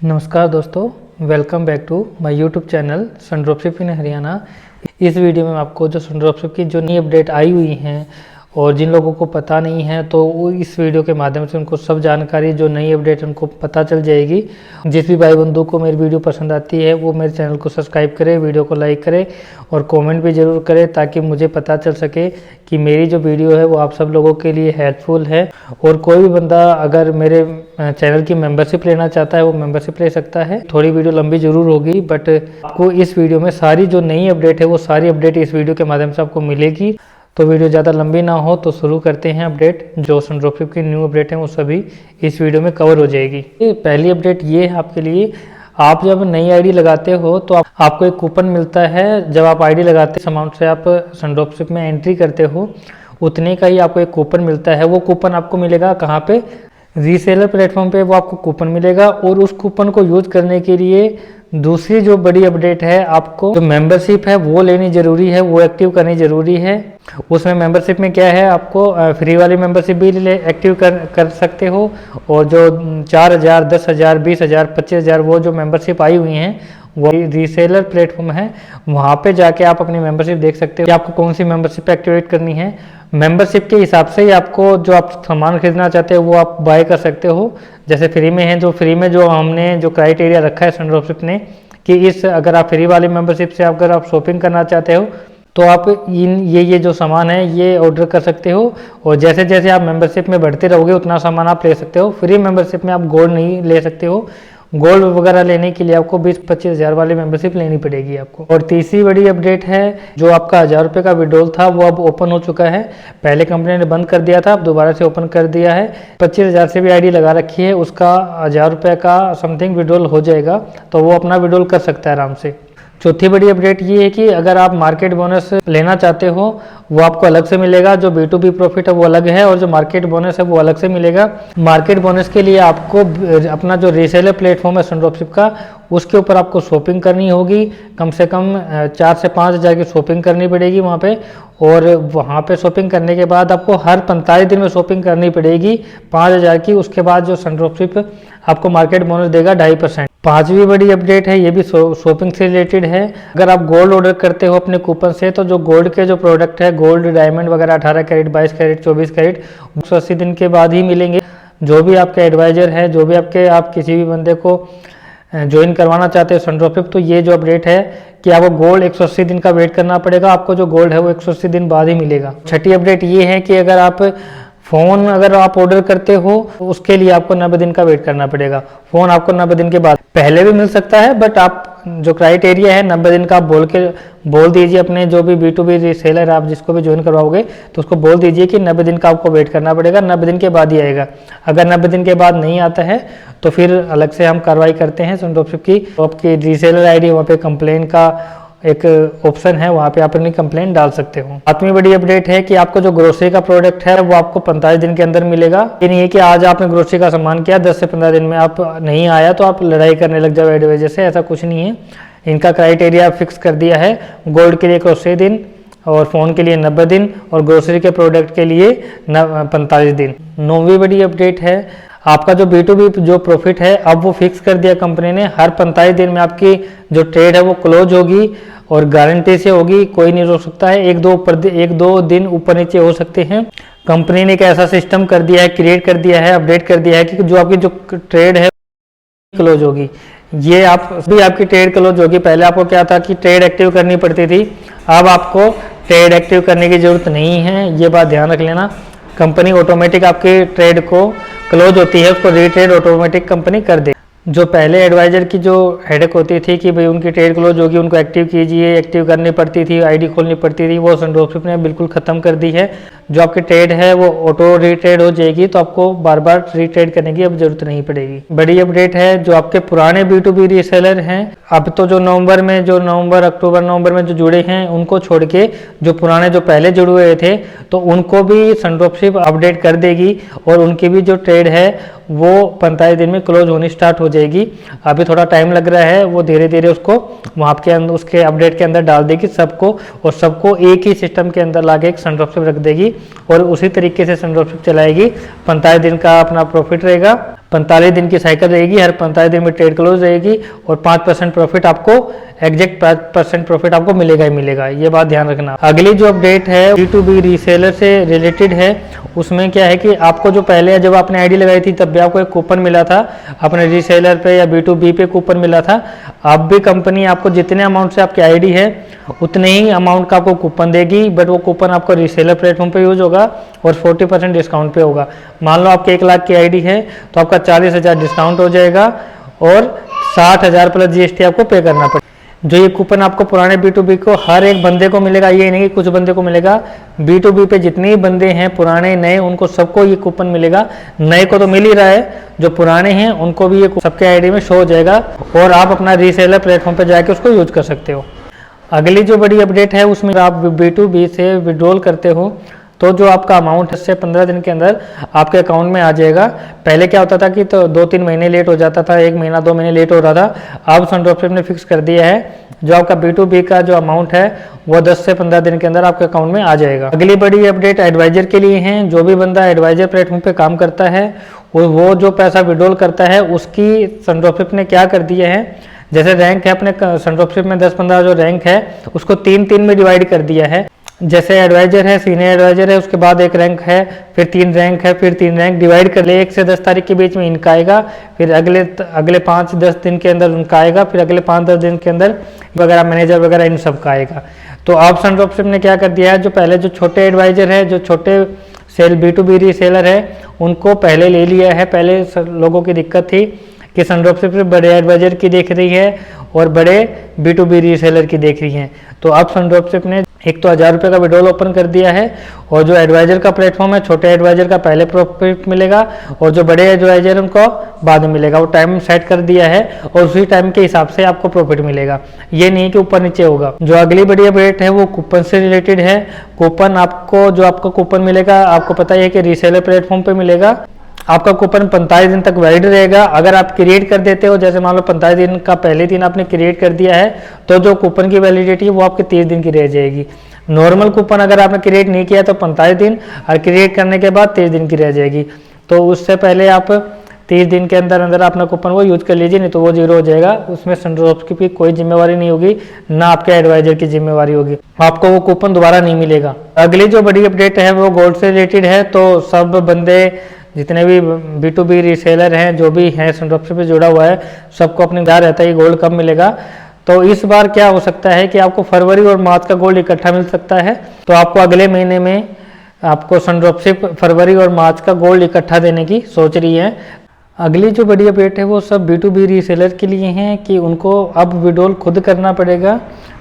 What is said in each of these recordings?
नमस्कार दोस्तों, welcome back to my YouTube channel Sun Dropship in Haryana. इस वीडियो में आपको जो सन ड्रॉपशिप की जो नई अपडेट आई हुई हैं और जिन लोगों को पता नहीं है तो वो इस वीडियो के माध्यम से उनको सब जानकारी जो नई अपडेट उनको पता चल जाएगी। जिस भी भाई बंधु को मेरी वीडियो पसंद आती है वो मेरे चैनल को सब्सक्राइब करे, वीडियो को लाइक करे और कमेंट भी ज़रूर करे ताकि मुझे पता चल सके कि मेरी जो वीडियो है वो आप सब लोगों के लिए हेल्पफुल है। और कोई भी बंदा अगर मेरे चैनल की मेंबरशिप लेना चाहता है वो मेंबरशिप ले सकता है। थोड़ी वीडियो लंबी जरूर होगी बट आपको इस वीडियो में सारी जो नई अपडेट है वो सारी अपडेट इस वीडियो के माध्यम से आपको मिलेगी। तो वीडियो ज़्यादा लंबी ना हो तो शुरू करते हैं। अपडेट जो सन ड्रॉपशिप की न्यू अपडेट है वो सभी इस वीडियो में कवर हो जाएगी। पहली अपडेट ये है आपके लिए, आप जब नई आईडी लगाते हो तो आपको एक कूपन मिलता है। जब आप आईडी लगाते हैं अमाउंट से आप सन ड्रॉपशिप में एंट्री करते हो उतने का ही आपको एक कूपन मिलता है। वो कूपन आपको मिलेगा कहाँ पे? रीसेलर प्लेटफॉर्म पे वो आपको कूपन मिलेगा। और उस कूपन को यूज करने के लिए दूसरी जो बड़ी अपडेट है, आपको जो मेंबरशिप है वो लेनी जरूरी है, वो एक्टिव करनी जरूरी है। उसमें मेंबरशिप में क्या है, आपको फ्री वाली मेंबरशिप भी एक्टिव कर सकते हो। और जो 4,000, 10,000, 20,000, 25,000 वो जो मेंबरशिप आई हुई हैं वो रीसेलर प्लेटफॉर्म है, वहाँ पे जाके आप अपनी मेंबरशिप देख सकते हो कि आपको कौन सी मेंबरशिप एक्टिवेट करनी है। मेंबरशिप के हिसाब से ही आपको जो आप सामान खरीदना चाहते हो वो आप बाय कर सकते हो। जैसे फ्री में है, जो फ्री में जो हमने जो क्राइटेरिया रखा है सन ड्रॉपशिप ने कि इस अगर आप फ्री वाली मेंबरशिप से अगर आप शॉपिंग करना चाहते हो तो आप ये जो सामान है ये ऑर्डर कर सकते हो। और जैसे जैसे आप मेंबरशिप में बढ़ते रहोगे उतना सामान आप ले सकते हो। फ्री मेंबरशिप में आप गोल्ड नहीं ले सकते हो। गोल्ड वगैरह लेने के लिए आपको 20-25 हज़ार वाली मेंबरशिप लेनी पड़ेगी आपको। और तीसरी बड़ी अपडेट है, जो आपका 1,000 रुपये का विड्रॉल था वो अब ओपन हो चुका है। पहले कंपनी ने बंद कर दिया था, अब दोबारा से ओपन कर दिया है। 25,000 से भी आईडी लगा रखी है, उसका 1,000 रुपये का समथिंग विड्रॉल हो जाएगा तो वो अपना विड्रॉल कर सकता है आराम से। चौथी बड़ी अपडेट ये है कि अगर आप मार्केट बोनस लेना चाहते हो वो आपको अलग से मिलेगा। जो B2B प्रॉफिट है वो अलग है और जो मार्केट बोनस है वो अलग से मिलेगा। मार्केट बोनस के लिए आपको अपना जो रीसेलर प्लेटफॉर्म है सन ड्रॉपशिप का उसके ऊपर आपको शॉपिंग करनी होगी। कम से कम 4 से 5 हज़ार की शॉपिंग करनी पड़ेगी वहाँ पे। और वहाँ पे शॉपिंग करने के बाद आपको हर 45 दिन में शॉपिंग करनी पड़ेगी 5,000 की। उसके बाद जो सन ड्रॉपशिप आपको मार्केट बोनस देगा 2.5%। पांचवी बड़ी अपडेट है, ये भी शॉपिंग से रिलेटेड है। अगर आप गोल्ड ऑर्डर करते हो अपने कूपन से तो जो गोल्ड के जो प्रोडक्ट है, गोल्ड डायमंड वगैरह 18 कैरेट, 22 कैरेट, 24 कैरेट 180 दिन के बाद ही मिलेंगे। जो भी आपके एडवाइजर है, जो भी आप किसी भी बंदे को ज्वाइन करवाना चाहते हो सन ड्रॉपशिप, तो ये जो अपडेट है कि आपको गोल्ड 180 दिन का वेट करना पड़ेगा। आपको जो गोल्ड है वो 180 दिन बाद ही मिलेगा। छठी अपडेट ये है कि अगर आप फ़ोन ऑर्डर करते हो तो उसके लिए आपको 90 दिन का वेट करना पड़ेगा। फ़ोन आपको 90 दिन के बाद पहले भी मिल सकता है बट आप जो क्राइटेरिया है 90 दिन का आप बोल दीजिए अपने जो भी B2B रीसेलर आप जिसको भी ज्वाइन करवाओगे तो उसको बोल दीजिए कि 90 दिन का आपको वेट करना पड़ेगा, 90 दिन के बाद ही आएगा। अगर 90 दिन के बाद नहीं आता है तो फिर अलग से हम कार्रवाई करते हैं सन ड्रॉपशिप की। तो आपकी रीसेलर आईडी वहाँ पे कंप्लेन का एक ऑप्शन है, वहाँ पे आप अपनी कंप्लेंट डाल सकते हो। सातवीं बड़ी अपडेट है कि आपको जो ग्रोसरी का प्रोडक्ट है वो आपको 45 दिन के अंदर मिलेगा। ये नहीं है कि आज आपने ग्रोसरी का सामान किया 10 से 15 दिन में आप नहीं आया तो आप लड़ाई करने लग जाओ एडवाइजर से, ऐसा कुछ नहीं है। इनका क्राइटेरिया फिक्स कर दिया है। गोल्ड के लिए 180 दिन और फ़ोन के लिए 90 दिन और ग्रोसरी के प्रोडक्ट के लिए 45 दिन। 9वीं बड़ी अपडेट है, आपका जो B2B जो प्रॉफिट है अब वो फिक्स कर दिया कंपनी ने। हर 45 दिन में आपकी जो ट्रेड है वो क्लोज होगी और गारंटी से होगी, कोई नहीं रोक सकता है। एक दो दिन ऊपर नीचे हो सकते हैं। कंपनी ने एक ऐसा सिस्टम कर दिया है, क्रिएट कर दिया है, अपडेट कर दिया है कि जो आपकी जो ट्रेड है क्लोज होगी। ये आपकी ट्रेड क्लोज होगी। पहले आपको क्या था कि ट्रेड एक्टिव करनी पड़ती थी, अब आपको ट्रेड एक्टिव करने की जरूरत नहीं है। ये बात ध्यान रख लेना। कंपनी ऑटोमेटिक आपकी ट्रेड को क्लोज होती है उसको रीट्रेड ऑटोमेटिक कंपनी कर दे। जो पहले एडवाइजर की जो हेडेक होती थी कि भाई उनकी ट्रेड क्लोज होगी, उनको एक्टिव कीजिए, एक्टिव करनी पड़ती थी, आईडी खोलनी पड़ती थी, वो सन ड्रॉपशिप ने बिल्कुल ख़त्म कर दी है। जो आपकी ट्रेड है वो ऑटो रीट्रेड हो जाएगी तो आपको बार बार रीट्रेड करने की अब जरूरत नहीं पड़ेगी। बड़ी अपडेट है, जो आपके पुराने B2B रीसेलर हैं अब तो जो अक्टूबर नवंबर में जो जुड़े हैं उनको छोड़ के जो पुराने जो पहले जुड़े हुए थे तो उनको भी सन ड्रॉपशिप अपडेट कर देगी और उनकी भी जो ट्रेड है वो 45 दिन में क्लोज होनी स्टार्ट हो जाएगी। अभी थोड़ा टाइम लग रहा है, वो धीरे धीरे उसको वहाँ के अंदर उसके अपडेट के अंदर डाल देगी सबको और सबको एक ही सिस्टम के अंदर लाके एक सन ड्रॉपशिप रख देगी और उसी तरीके से सन ड्रॉपशिप चलाएगी। 45 दिन का अपना प्रॉफिट रहेगा, 45 दिन की साइकिल रहेगी, हर 45 दिन में ट्रेड क्लोज रहेगी और 5% प्रॉफिट आपको, एग्जैक्ट 5% प्रॉफिट आपको मिलेगा ही मिलेगा, ये बात ध्यान रखना। अगली जो अपडेट है B2B रीसेलर से रिलेटेड है। उसमें क्या है कि आपको जो पहले जब आपने आईडी लगाई थी तब भी आपको एक कूपन मिला था, अपने रीसेलर पे या B2B पे कूपन मिला था। अब भी कंपनी आपको जितने अमाउंट से आपकी आईडी है उतने ही अमाउंट का आपको कूपन देगी, बट वो कूपन आपको रीसेलर प्लेटफॉर्म पे यूज होगा और 40% डिस्काउंट पे होगा। मान लो आपके 1 लाख की आईडी है तो आपका 40,000 डिस्काउंट हो जाएगा और 60,000 प्लस GST आपको पे करना पड़ेगा। जो ये कूपन आपको पुराने B2B को हर एक बंदे को मिलेगा, ये नहीं कि कुछ बंदे को मिलेगा। B2B पे जितने भी बंदे हैं पुराने नए, उनको सबको ये कूपन मिलेगा। नए को तो मिल ही रहा है, जो पुराने हैं उनको भी ये सबके आईडी में शो हो जाएगा और आप अपना रीसेलर प्लेटफॉर्म पर जाके उसको यूज कर सकते हो। अगली जो बड़ी अपडेट है उसमें आप B2B से विड्रॉल करते हो तो जो आपका अमाउंट है उससे 15 दिन के अंदर आपके अकाउंट में आ जाएगा। पहले क्या होता था कि तो 2-3 महीने लेट हो जाता था, 1 महीना 2 महीने लेट हो रहा था। अब सनड्रॉपशिप ने फिक्स कर दिया है जो आपका B2B का जो अमाउंट है वो 10 से 15 दिन के अंदर आपके अकाउंट में आ जाएगा। अगली बड़ी अपडेट एडवाइजर के लिए है। जो भी बंदा एडवाइजर प्लेटफॉर्म पे काम करता है वो जो पैसा विड्रॉल करता है उसकी सनड्रॉपशिप ने क्या कर दिया है, जैसे रैंक है अपने सनड्रॉपशिप में 10-15 जो रैंक है उसको 3-3 में डिवाइड कर दिया है। जैसे एडवाइजर है, सीनियर एडवाइजर है, उसके बाद एक रैंक है, फिर 3 रैंक है, फिर 3 रैंक डिवाइड कर ले। 1 से 10 तारीख के बीच में इनका आएगा, फिर अगले 5-10 दिन के अंदर उनका आएगा, फिर अगले 5-10 दिन के अंदर वगैरह मैनेजर वगैरह इन सब का आएगा। तो अब सनड्रॉपशिप ने क्या कर दिया है, जो पहले जो छोटे एडवाइजर है, जो छोटे B2B रीसेलर है, उनको पहले ले लिया है। पहले लोगों की दिक्कत थी कि सनड्रॉपशिप बड़े एडवाइजर की देख रही है और बड़े B2B रीसेलर की देख रही हैं। तो अब सनड्रॉपशिप ने एक तो 1000 रुपये का विड्रॉल ओपन कर दिया है और जो एडवाइजर का प्लेटफॉर्म है, छोटे एडवाइजर का पहले प्रॉफिट मिलेगा और जो बड़े एडवाइजर उनको बाद में मिलेगा। वो टाइम सेट कर दिया है और उसी टाइम के हिसाब से आपको प्रॉफिट मिलेगा, ये नहीं कि ऊपर नीचे होगा। जो अगली बड़ी अपडेट है वो कूपन से रिलेटेड है। कूपन आपको कूपन मिलेगा, आपको पता ही है कि रीसेलर प्लेटफॉर्म पे मिलेगा। आपका कूपन 45 दिन तक वैलिड रहेगा। अगर आप क्रिएट कर देते हो, जैसे मान लो 45 दिन का पहले दिन आपने क्रिएट कर दिया है तो जो कूपन की वैलिडिटी है वो आपके 30 दिन की रह जाएगी। नॉर्मल कूपन अगर आपने क्रिएट नहीं किया तो 45 दिन और क्रिएट करने के बाद 30 दिन की रह जाएगी। तो उससे पहले आप 30 दिन के अंदर अंदर अपना कूपन वो यूज कर लीजिए, नहीं तो वो 0 हो जाएगा। उसमें सनड्रॉपशिप की कोई जिम्मेवारी नहीं होगी, ना आपके एडवाइजर की जिम्मेवारी होगी, आपको वो कूपन दोबारा नहीं मिलेगा। अगली जो बड़ी अपडेट है वो गोल्ड से रिलेटेड है। तो सब बंदे जितने भी B2B रीसेलर हैं, जो भी हैं सनड्रॉपशिप से जुड़ा हुआ है, सबको अपने इंतजार रहता है कि गोल्ड कब मिलेगा। तो इस बार क्या हो सकता है कि आपको फरवरी और मार्च का गोल्ड इकट्ठा मिल सकता है। तो आपको अगले महीने में आपको सनड्रॉपशिप फरवरी और मार्च का गोल्ड इकट्ठा देने की सोच रही है। अगली जो बड़ी अपडेट है वो सब B2B रीसेलर के लिए हैं कि उनको अब विड्रॉल खुद करना पड़ेगा।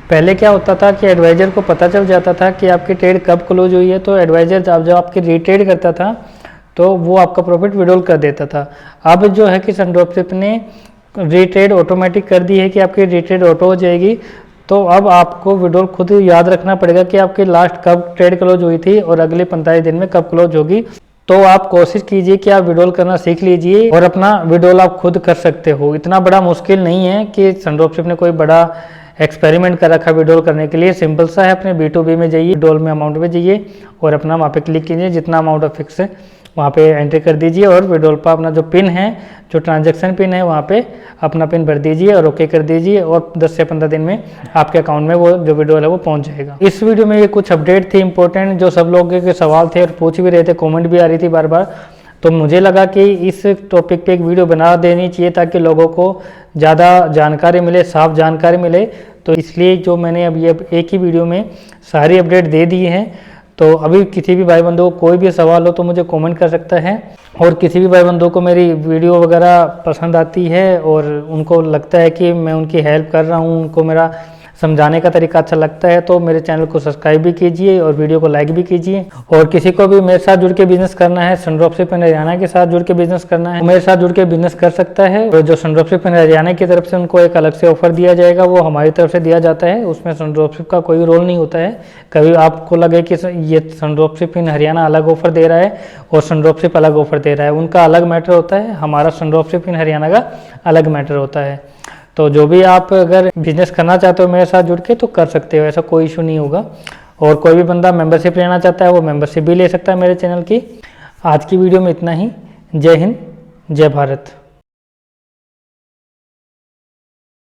पहले क्या होता था कि एडवाइजर को पता चल जाता था कि आपकी ट्रेड कब क्लोज हुई है, तो एडवाइजर जब आपकी रीट्रेड करता था तो वो आपका प्रॉफिट विड्रॉल कर देता था। अब जो है कि सनड्रॉपशिप ने रीट्रेड ऑटोमेटिक कर दी है कि आपकी रीट्रेड ऑटो हो जाएगी। तो अब आपको विड्रॉल खुद याद रखना पड़ेगा कि आपकी लास्ट कब ट्रेड क्लोज हुई थी और अगले 45 दिन में कब क्लोज होगी। तो आप कोशिश कीजिए कि आप विड्रॉल करना सीख लीजिए और अपना विड्रॉल आप खुद कर सकते हो। इतना बड़ा मुश्किल नहीं है कि सनड्रॉपशिप ने कोई बड़ा एक्सपेरिमेंट कर रखा विड्रॉल करने के लिए। सिंपल सा है, अपने B2B में जाइए, विड्रॉल में अमाउंट में जाइए और अपना वहाँ पे क्लिक कीजिए, जितना अमाउंट ऑफ फिक्स है वहाँ पे एंट्री कर दीजिए और विड्रॉल पर अपना जो पिन है, जो ट्रांजैक्शन पिन है, वहाँ पे अपना पिन भर दीजिए और ओके कर दीजिए और 10 से 15 दिन में आपके अकाउंट में वो जो विड्रॉल है वो पहुँच जाएगा। इस वीडियो में ये कुछ अपडेट थी इंपॉर्टेंट, जो सब लोगों के सवाल थे और पूछ भी रहे थे, कॉमेंट भी आ रही थी बार बार। तो मुझे लगा कि इस टॉपिक पे एक वीडियो बना देनी चाहिए ताकि लोगों को ज़्यादा जानकारी मिले, साफ जानकारी मिले। तो इसलिए जो मैंने अभी एक ही वीडियो में सारी अपडेट दे दी हैं। तो अभी किसी भी भाई बंधु को कोई भी सवाल हो तो मुझे कमेंट कर सकता है, और किसी भी भाई बंधु को मेरी वीडियो वगैरह पसंद आती है और उनको लगता है कि मैं उनकी हेल्प कर रहा हूँ, उनको मेरा समझाने का तरीका अच्छा लगता है, तो मेरे चैनल को सब्सक्राइब भी कीजिए और वीडियो को लाइक भी कीजिए। और किसी को भी मेरे साथ जुड़ के बिजनेस करना है, सनड्रॉपशिप इन हरियाणा के साथ जुड़ के बिजनेस करना है, मेरे साथ जुड़ के बिजनेस कर सकता है। और जो सनड्रॉपशिप इन हरियाणा की तरफ से उनको एक अलग से ऑफर दिया जाएगा, वो हमारी तरफ से दिया जाता है। उसमें सनड्रॉपशिप का कोई रोल नहीं होता है। कभी आपको लगे कि ये सनड्रॉपशिप इन हरियाणा अलग ऑफर दे रहा है और सनड्रॉपशिप अलग ऑफर दे रहा है, उनका अलग मैटर होता है, हमारा सनड्रॉपशिप इन हरियाणा का अलग मैटर होता है। तो जो भी आप अगर बिजनेस करना चाहते हो मेरे साथ जुड़ के तो कर सकते हो, ऐसा कोई इशू नहीं होगा। और कोई भी बंदा मेंबरशिप लेना चाहता है वो मेंबरशिप भी ले सकता है मेरे चैनल की। आज की वीडियो में इतना ही। जय हिंद, जय भारत।